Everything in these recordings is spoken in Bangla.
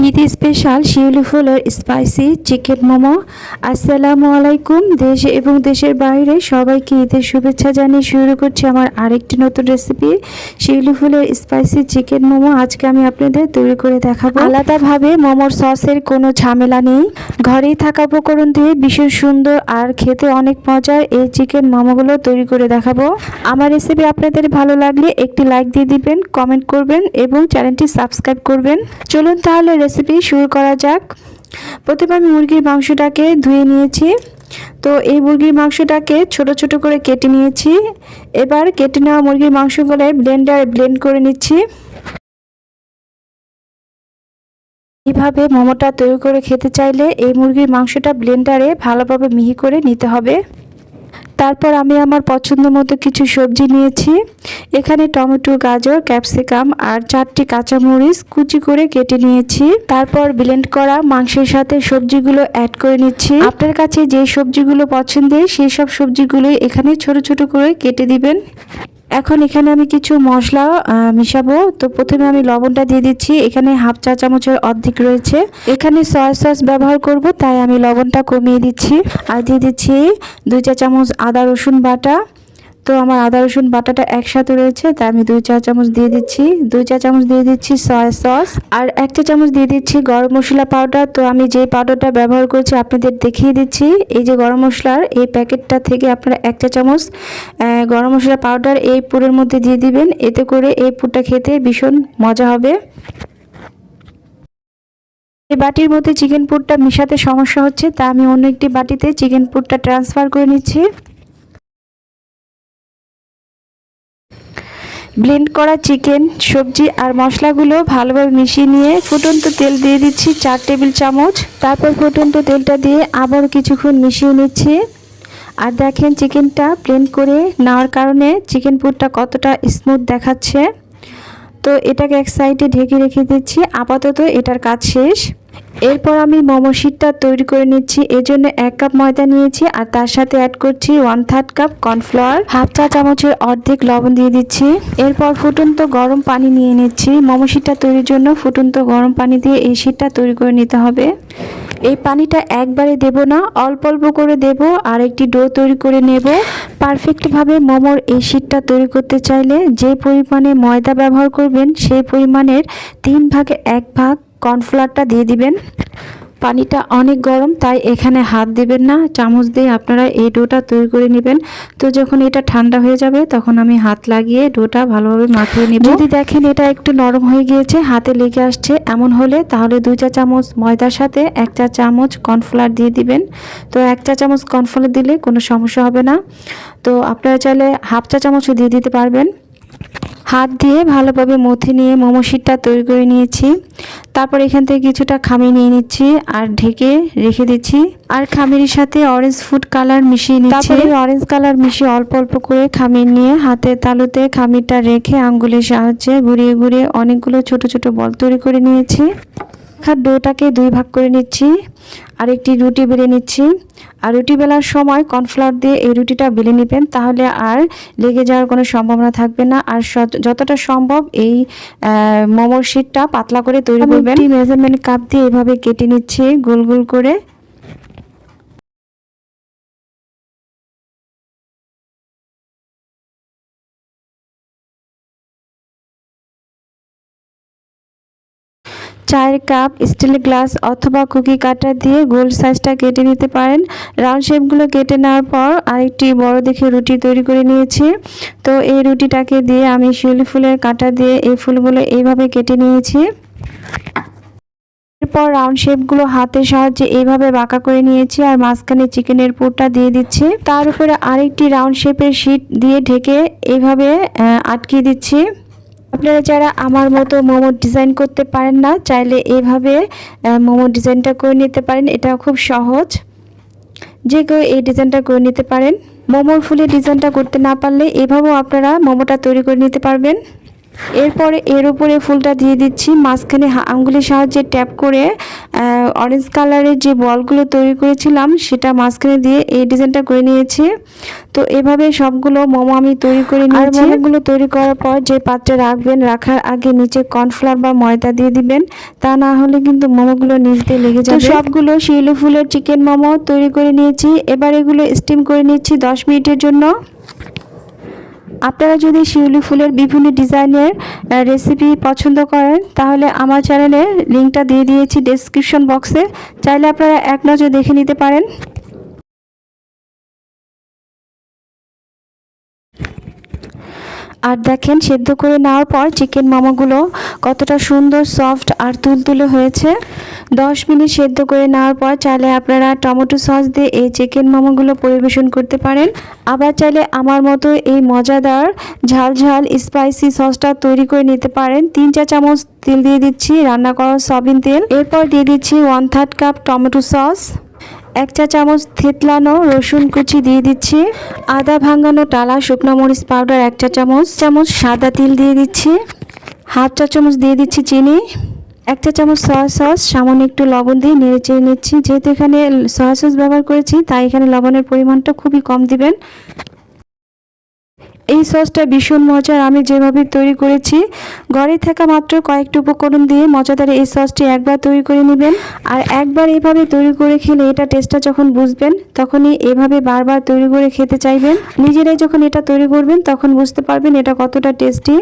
ঈদ স্পেশাল শিউলি ফুলের স্পাইসি চিকেন মোমো। আসসালামু আলাইকুম। দেশ এবং দেশের বাইরে সবাইকে ঈদের শুভেচ্ছা জানিয়ে শুরু করছি আমার আরেকটি নতুন রেসিপি, শিউলি ফুলের স্পাইসি চিকেন মোমো। আজকে আমি আপনাদের তৈরি করে দেখাবো। আলাদাভাবে মোমোর সসের কোনো ঝামেলা নেই, ঘরেই থাকা উপকরণ দিয়ে ভীষণ সুন্দর আর খেতে অনেক মজার এই চিকেন মোমোগুলো তৈরি করে দেখাবো। আমার রেসিপি আপনাদের ভালো লাগলে একটি লাইক দিয়ে দিবেন, কমেন্ট করবেন এবং চ্যানেলটি সাবস্ক্রাইব করবেন। চলুন তাহলে রেসিপি শুরু করা যাক। প্রথমে আমি মুরগির মাংসটাকে ধুয়ে নিয়েছি। তো এই মুরগির মাংসটাকে ছোট ছোট করে কেটে নিয়েছি। এবার কেটে নেওয়া মুরগির মাংসগুলো ব্লেন্ডারে ব্লেন্ড করে নিচ্ছি। এইভাবে মোমোটা তৈরি করে খেতে চাইলে এই মুরগির মাংসটা ব্লেন্ডারে ভালোভাবে মিহি করে নিতে হবে। তারপর আমি আমার পছন্দ মতো কিছু সবজি নিয়েছি। এখানে টমেটো, গাজর, ক্যাপসিকাম আর 4টি কাঁচামরিচ কুচি করে কেটে নিয়েছি। তারপর ব্লেন্ড করা মাংসের সাথে সবজিগুলো অ্যাড করে নিচ্ছি। আপনার কাছে যে সবজিগুলো পছন্দের সেই সব সবজিগুলো এখানে ছোট ছোট করে কেটে দিবেন। এখন এখানে আমি কিছু মশলা মিশাবো। তো প্রথমে আমি লবণটা দিয়ে দিচ্ছি। এখানে হাফ চা চামচের অর্ধেক রয়েছে। এখানে সয়া সস ব্যবহার করব, তাই আমি লবণটা কমিয়ে দিচ্ছি। আর দিয়ে দিচ্ছি 2 চা চামচ আদা রসুন বাটা। তো আমার আদা রসুন বাটাটা একসাথে রয়েছে, তাই আমি 2 চা চামচ দিয়ে দিচ্ছি। 2 চা চামচ দিয়ে দিচ্ছি সয়া সস আর 1 চা চামচ দিয়ে দিচ্ছি গরম মশলা পাউডার। তো আমি যে পাউডারটা ব্যবহার করছি আপনাদের দেখিয়ে দিচ্ছি। এই যে গরম মশলার এই প্যাকেটটা থেকে আপনারা 1 চা চামচ গরম মশলা পাউডার এই পুরের মধ্যে দিয়ে দিবেন। এতে করে এই পুরটা খেতে ভীষণ মজা হবে। এই বাটির মধ্যে চিকেন পুরটা মিশাতে সমস্যা হচ্ছে, তা আমি অন্য একটি বাটিতে চিকেন পুরটা ট্রান্সফার করে নিচ্ছি। ব্লেন্ড করা চিকেন, সবজি আর মশলাগুলো ভালোভাবে মিশিয়ে নিয়ে ফুটন্ত তেল দিয়ে দিচ্ছি 4 টেবিল চামচ। তারপর ফুটন্ত তেলটা দিয়ে আবার কিছুক্ষণ মিশিয়ে নিচ্ছি। আর দেখেন চিকেনটা ব্লেন্ড করে নেওয়ার কারণে চিকেন পুরটা কতটা স্মুথ দেখাচ্ছে। তো এটাকে এক সাইডে ঢেকে রেখে দিচ্ছি। আপাতত এটার কাজ শেষ। এরপর আমি মোমো শিটটা তৈরি করে নিচ্ছি। এর জন্য 1 কাপ ময়দা নিয়েছি আর তার সাথে অ্যাড করছি 1/3 কাপ কর্নফ্লাওয়ার, হাফ চা চামচের অর্ধেক লবণ দিয়ে দিচ্ছি। এরপর ফুটন্ত গরম পানি নিয়ে নিচ্ছি। মোমো শিটটা তৈরির জন্য ফুটন্ত গরম পানি দিয়ে এই শিটটা তৈরি করে নিতে হবে। এই পানিটা একবারে দেব না, অল্প অল্প করে দেব আর একটি ডো তৈরি করে নেব। পারফেক্টভাবে মোমোর এই শিটটা তৈরি করতে চাইলে যে পরিমাণে ময়দা ব্যবহার করবেন সেই পরিমাণের 3 ভাগে 1 ভাগ কর্নফ্লাওয়ারটা দিয়ে দিবেন। পানিটা অনেক গরম, তাই এখানে হাত দিবেন না, চামচ দিয়ে আপনারা এই ডোটা তৈরি করে নেবেন। তো যখন এটা ঠান্ডা হয়ে যাবে তখন আমি হাত লাগিয়ে ডোটা ভালোভাবে মাখিয়ে নেব। যদি দেখেন এটা একটু নরম হয়ে গিয়েছে, হাতে লেগে আসছে, এমন হলে তাহলে 2 চা চামচ ময়দার সাথে 1 চা চামচ কর্নফ্লাওয়ার দিয়ে দিবেন। তো 1 চা চামচ কর্নফ্লাওয়ার দিলে কোনো সমস্যা হবে না। তো আপনারা চাইলে হাফ চা চামচও দিয়ে দিতে পারবেন। হাত দিয়ে ভালোভাবে মথে নিয়ে মোমো শিটটা তৈরি করে নিয়েছি। তারপর এখান থেকে কিছুটা খামির নিয়ে নিচ্ছি আর ঢেকে রেখে দিচ্ছি। আর খামিরের সাথে অরেঞ্জ ফুড কালার মিশিয়ে নিচ্ছি। তারপরে অরেঞ্জ কালার মিশিয়ে অল্প অল্প করে খামির নিয়ে হাতের তালুতে খামিরটা রেখে আঙ্গুলের সাহায্যে ঘুরিয়ে ঘুরিয়ে অনেকগুলো ছোট ছোট বল তৈরি করে নিয়েছি। ডোটাকে 2 ভাগ করে নিচ্ছি আর একটি রুটি বেলে নিচ্ছি। আর রুটি বেলার সময় কর্নফ্লাওয়ার দিয়ে এই রুটিটা বেলে নেবেন, তাহলে আর লেগে যাওয়ার কোনো সম্ভাবনা থাকবে না। আর যতটা সম্ভব এই মোমোর শিটটা পাতলা করে তৈরি করবেন। মেজারমেন্ট কাপ দিয়ে এভাবে কেটে নিচ্ছি গোল গোল করে। চায়ের কাপ, স্টিলের গ্লাস অথবা কুকি কাটার দিয়ে গোল সাইজটা কেটে নিতে পারেন। রাউন্ড শেপগুলো কেটে নেওয়ার পর আরেকটি বড় দেখে রুটি তৈরি করে নিয়েছি। তো এই রুটিটাকে দিয়ে আমি শিউলি ফুলের কাঁটা দিয়ে এই ফুলগুলো এইভাবে কেটে নিয়েছি। এরপর রাউন্ড শেপগুলো হাতের সাহায্যে এইভাবে বাঁকা করে নিয়েছি আর মাঝখানে চিকেনের পুরটা দিয়ে দিচ্ছি। তার উপরে আরেকটি রাউন্ড শেপের শিট দিয়ে ঢেকে এইভাবে আটকে দিচ্ছি। আপনারা যারা আমার মতো মোমো ডিজাইন করতে পারেন না, চাইলে এইভাবে মোমো ডিজাইনটা করে নিতে পারেন। এটা খুব সহজ, যে কেউ এই ডিজাইনটা করে নিতে পারেন। মোমোর ফুলের ডিজাইনটা করতে না পারলে এভাবেও আপনারা মোমোটা তৈরি করে নিতে পারবেন। এরপরে এর উপরে ফুলটা দিয়ে দিচ্ছি, মাঝখানে আঙ্গুলের সাহায্যে ট্যাপ করে অরেঞ্জ কালারের যে বলগুলো তৈরি করেছিলাম সেটা মাঝখানে দিয়ে এই ডিজাইনটা করে নিয়েছি। তো এভাবে সবগুলো মোমো আমি তৈরি করে নিয়েছি। আর মোমোগুলো তৈরি করার পর যে পাত্রে রাখবেন, রাখার আগে নিচে কর্নফ্লাওয়ার বা ময়দা দিয়ে দিবেন, তা না হলে কিন্তু মোমোগুলো নিচ দিয়ে লেগে যাবে। তো সবগুলো শিউলি ফুলের চিকেন মোমো তৈরি করে নিয়েছি। এবার এগুলো স্টিম করে নিচ্ছি 10 মিনিটের জন্য। আপনারা যদি শিউলি ফুলের বিভিন্ন ডিজাইনের রেসিপি পছন্দ করেন তাহলে আমার চ্যানেলে লিঙ্কটা দিয়ে দিয়েছি ডেসক্রিপশন বক্সে, চাইলে আপনারা এক নজর দেখে নিতে পারেন। আর দেখেন সেদ্ধ করে নেওয়ার পর চিকেন মোমোগুলো কতটা সুন্দর সফট আর তুলতুলে হয়েছে। 10 মিনিট সেদ্ধ করে নেওয়ার পর চাইলে আপনারা টমেটো সস দিয়ে এই চিকেন মোমোগুলো পরিবেশন করতে পারেন। আবার চাইলে আমার মতো এই মজাদার ঝাল ঝাল স্পাইসি সসটা তৈরি করে নিতে পারেন। 3-4 চামচ তেল দিয়ে দিচ্ছি, রান্না করা সয়াবিন তেল। এরপর দিয়ে দিচ্ছি 1/3 কাপ টমেটো সস, 1 চা চামচ থেতলানো রসুন কুচি দিয়ে দিচ্ছি, আদা ভাঙানো টালা শুকনো মরিচ পাউডার 1 চা চামচ, সাদা তিল দিয়ে দিচ্ছি, 1/2 চা চামচ দিয়ে দিচ্ছি চিনি, 1 চা চামচ সয়া সস, সামান্য একটু লবণ দিয়ে নেড়ে চেড়ে নিচ্ছি। যেহেতু এখানে সয়া সস ব্যবহার করেছি তাই এখানে লবণের পরিমাণটা খুবই কম দিবেন। এই সসটা ভীষণ মজার, আমি যেভাবে তৈরি করেছি ঘরে থাকা মাত্র কয়েকটি উপকরণ দিয়ে মজাদার এই সসটি একবার তৈরি করে নেবেন। আর একবার এভাবে তৈরি করে খেলে এটা টেস্টটা যখন বুঝবেন তখনই এভাবে বারবার তৈরি করে খেতে চাইবেন। নিজেরাই যখন এটা তৈরি করবেন তখন বুঝতে পারবেন এটা কতটা টেস্টি।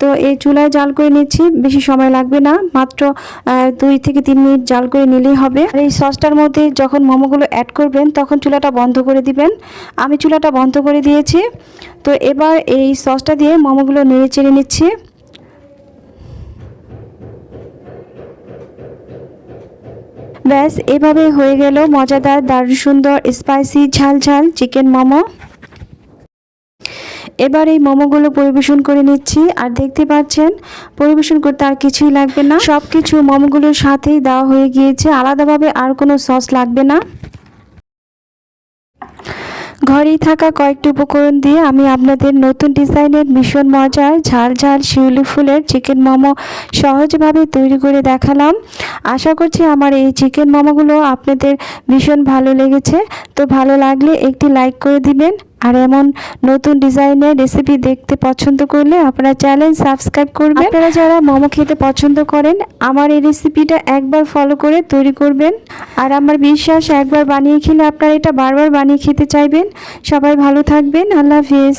তো এই চুলায় জাল করে নিচ্ছি, বেশি সময় লাগবে না, মাত্র 2 থেকে 3 মিনিট জাল করে নিলেই হবে। আর এই সসটার মধ্যে যখন মোমোগুলো অ্যাড করবেন তখন চুলাটা বন্ধ করে দিবেন। আমি চুলাটা বন্ধ করে দিয়েছি। তো এবার এই সসটা দিয়ে মোমোগুলো নেড়ে চেড়ে নিচ্ছি। ব্যাস, এভাবে হয়ে গেল মজাদার দারুণ সুন্দর স্পাইসি ঝাল ঝাল চিকেন মোমো। এবার এই মোমোগুলো পরিবেশন করে নিচ্ছি। আর দেখতে পাচ্ছেন পরিবেশন করতে আর কিছুই লাগবে না, সব কিছু মোমোগুলোর সাথেই দেওয়া হয়ে গিয়েছে, আলাদাভাবে আর কোনো সস লাগবে না। ঘরেই থাকা কয়েকটি উপকরণ দিয়ে আমি আপনাদের নতুন ডিজাইনের ভীষণ মজার ঝাল ঝাল শিউলি ফুলের চিকেন মোমো সহজভাবে তৈরি করে দেখালাম। আশা করছি আমার এই চিকেন মোমোগুলো আপনাদের ভীষণ ভালো লেগেছে। তো ভালো লাগলে একটি লাইক করে দিবেন। আর এমন নতুন ডিজাইনের রেসিপি দেখতে পছন্দ করলে আপনারা চ্যানেল সাবস্ক্রাইব করবেন। আপনারা যারা মোমো খেতে পছন্দ করেন আমার এই রেসিপিটা একবার ফলো করে তৈরি করবেন। আর আমার বিশ্বাস একবার বানিয়ে খেলে আপনারা এটা বারবার বানিয়ে খেতে চাইবেন। সবাই ভালো থাকবেন, আল্লাহ হাফেজ।